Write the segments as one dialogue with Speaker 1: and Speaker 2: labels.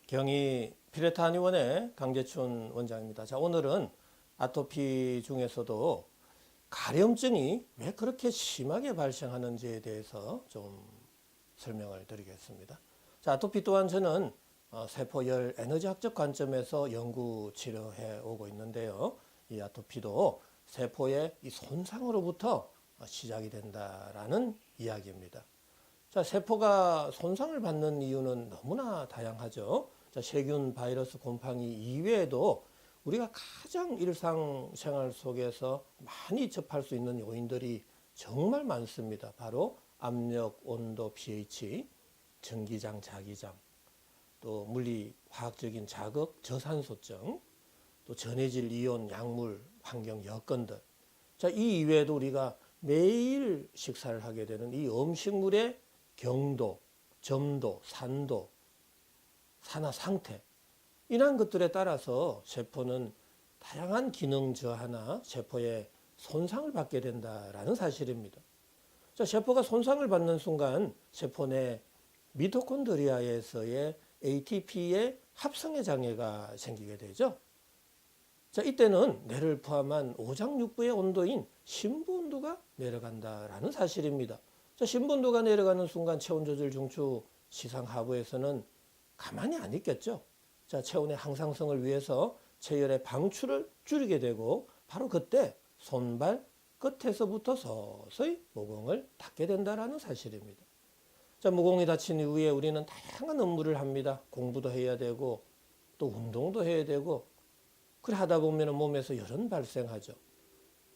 Speaker 1: 경희 피레타 한의원의 강재춘 원장입니다. 자, 오늘은 아토피 중에서도 가려움증이 왜 그렇게 심하게 발생하는지에 대해서 좀 설명을 드리겠습니다. 자, 아토피 또한 저는 세포열 에너지학적 관점에서 연구 치료해 오고 있는데요. 이 아토피도 세포의 이 손상으로부터 시작이 된다라는 이야기입니다. 자, 세포가 손상을 받는 이유는 너무나 다양하죠. 자, 세균, 바이러스, 곰팡이 이외에도 우리가 가장 일상생활 속에서 많이 접할 수 있는 요인들이 정말 많습니다. 바로 압력, 온도, pH, 전기장, 자기장, 또 물리, 화학적인 자극, 저산소증, 또 전해질 이온, 약물, 환경 여건들. 자, 이 이외에도 우리가 매일 식사를 하게 되는 이 음식물의 경도, 점도, 산도, 산화 상태, 이러한 것들에 따라서 세포는 다양한 기능 저하나 세포의 손상을 받게 된다라는 사실입니다. 자, 세포가 손상을 받는 순간 세포 내 미토콘드리아에서의 ATP의 합성의 장애가 생기게 되죠. 자, 이때는 뇌를 포함한 오장육부의 온도인 심부 온도가 내려간다라는 사실입니다. 자, 심부 온도가 내려가는 순간 체온 조절 중추 시상 하부에서는 가만히 안 있겠죠. 자, 체온의 항상성을 위해서 체열의 방출을 줄이게 되고 바로 그때 손발 끝에서부터 서서히 모공을 닫게 된다는 사실입니다. 자, 모공이 닫힌 이후에 우리는 다양한 업무를 합니다. 공부도 해야 되고 또 운동도 해야 되고 그래 하다 보면 몸에서 열은 발생하죠.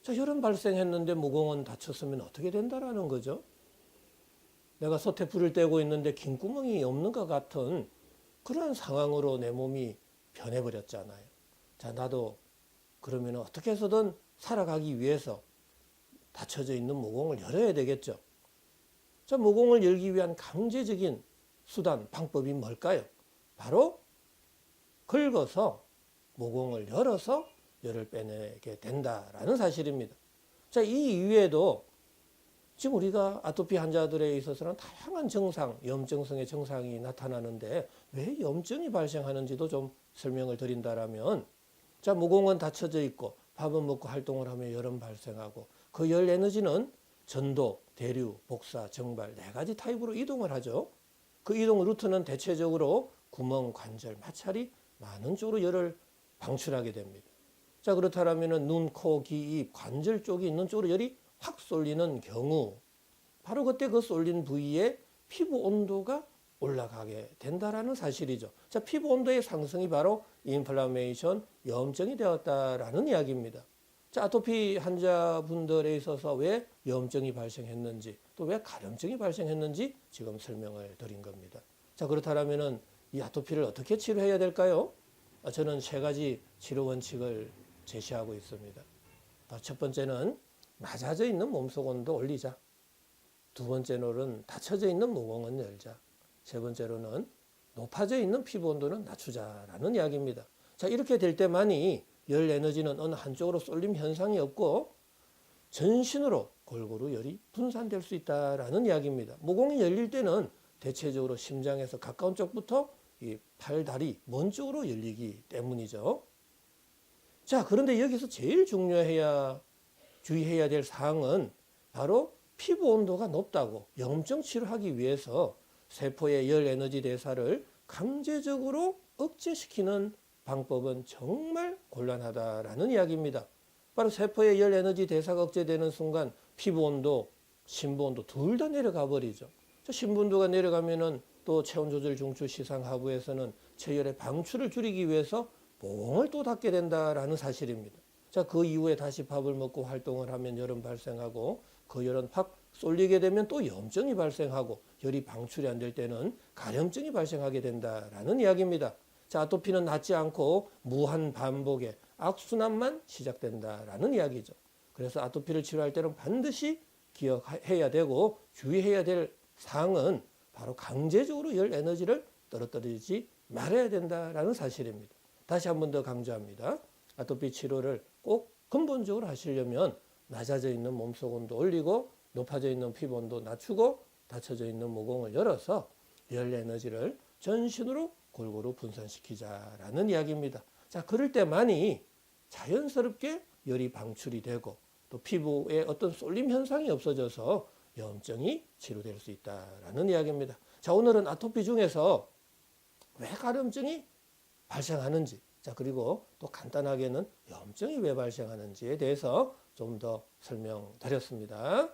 Speaker 1: 자, 열은 발생했는데 모공은 닫혔으면 어떻게 된다라는 거죠? 내가 솥에 불을 떼고 있는데 긴 구멍이 없는 것 같은 그러한 상황으로 내 몸이 변해버렸잖아요. 자, 나도 그러면 어떻게 해서든 살아가기 위해서 닫혀져 있는 모공을 열어야 되겠죠. 자, 모공을 열기 위한 강제적인 수단, 방법이 뭘까요? 바로 긁어서 모공을 열어서 열을 빼내게 된다라는 사실입니다. 자, 이 이외에도 지금 우리가 아토피 환자들에 있어서는 다양한 증상, 염증성의 증상이 나타나는데 왜 염증이 발생하는지도 좀 설명을 드린다라면, 자, 모공은 닫혀져 있고 밥은 먹고 활동을 하면 열은 발생하고 그 열 에너지는 전도, 대류, 복사, 정발 네 가지 타입으로 이동을 하죠. 그 이동 루트는 대체적으로 구멍, 관절, 마찰이 많은 쪽으로 열을 방출하게 됩니다. 자, 그렇다면 눈, 코, 귀, 입, 관절 쪽이 있는 쪽으로 열이 확 쏠리는 경우 바로 그때 그 쏠린 부위에 피부 온도가 올라가게 된다라는 사실이죠. 자, 피부 온도의 상승이 바로 인플라메이션, 염증이 되었다라는 이야기입니다. 자, 아토피 환자분들에 있어서 왜 염증이 발생했는지 또 왜 가려움증이 발생했는지 지금 설명을 드린 겁니다. 자, 그렇다면 이 아토피를 어떻게 치료해야 될까요? 저는 세 가지 치료 원칙을 제시하고 있습니다. 첫 번째는 낮아져 있는 몸속 온도 올리자. 두 번째로는 닫혀져 있는 모공은 열자. 세 번째로는 높아져 있는 피부 온도는 낮추자라는 이야기입니다. 자, 이렇게 될 때만이 열 에너지는 어느 한쪽으로 쏠림 현상이 없고 전신으로 골고루 열이 분산될 수 있다라는 이야기입니다. 모공이 열릴 때는 대체적으로 심장에서 가까운 쪽부터 이 팔, 다리, 먼 쪽으로 열리기 때문이죠. 자, 그런데 여기서 제일 주의해야 될 사항은 바로 피부 온도가 높다고 염증 치료하기 위해서 세포의 열 에너지 대사를 강제적으로 억제시키는 방법은 정말 곤란하다라는 이야기입니다. 바로 세포의 열 에너지 대사가 억제되는 순간 피부 온도, 심부 온도 둘 다 내려가 버리죠. 심부 온도가 내려가면은 또 체온 조절 중추 시상 하부에서는 체열의 방출을 줄이기 위해서 모공을 또 닫게 된다라는 사실입니다. 자, 그 이후에 다시 밥을 먹고 활동을 하면 열은 발생하고 그 열은 확 쏠리게 되면 또 염증이 발생하고 열이 방출이 안 될 때는 가려움증이 발생하게 된다라는 이야기입니다. 자, 아토피는 낫지 않고 무한 반복의 악순환만 시작된다라는 이야기죠. 그래서 아토피를 치료할 때는 반드시 기억해야 되고 주의해야 될 사항은 바로 강제적으로 열 에너지를 떨어뜨리지 말아야 된다라는 사실입니다. 다시 한 번 더 강조합니다. 아토피 치료를 꼭 근본적으로 하시려면 낮아져 있는 몸속 온도 올리고 높아져 있는 피부 온도 낮추고 닫혀져 있는 모공을 열어서 열 에너지를 전신으로 골고루 분산시키자라는 이야기입니다. 자, 그럴 때만이 자연스럽게 열이 방출이 되고 또 피부에 어떤 쏠림 현상이 없어져서 염증이 치료될 수 있다라는 이야기입니다. 자, 오늘은 아토피 중에서 왜 가려움증이 발생하는지, 자, 그리고 또 간단하게는 염증이 왜 발생하는지에 대해서 좀 더 설명드렸습니다.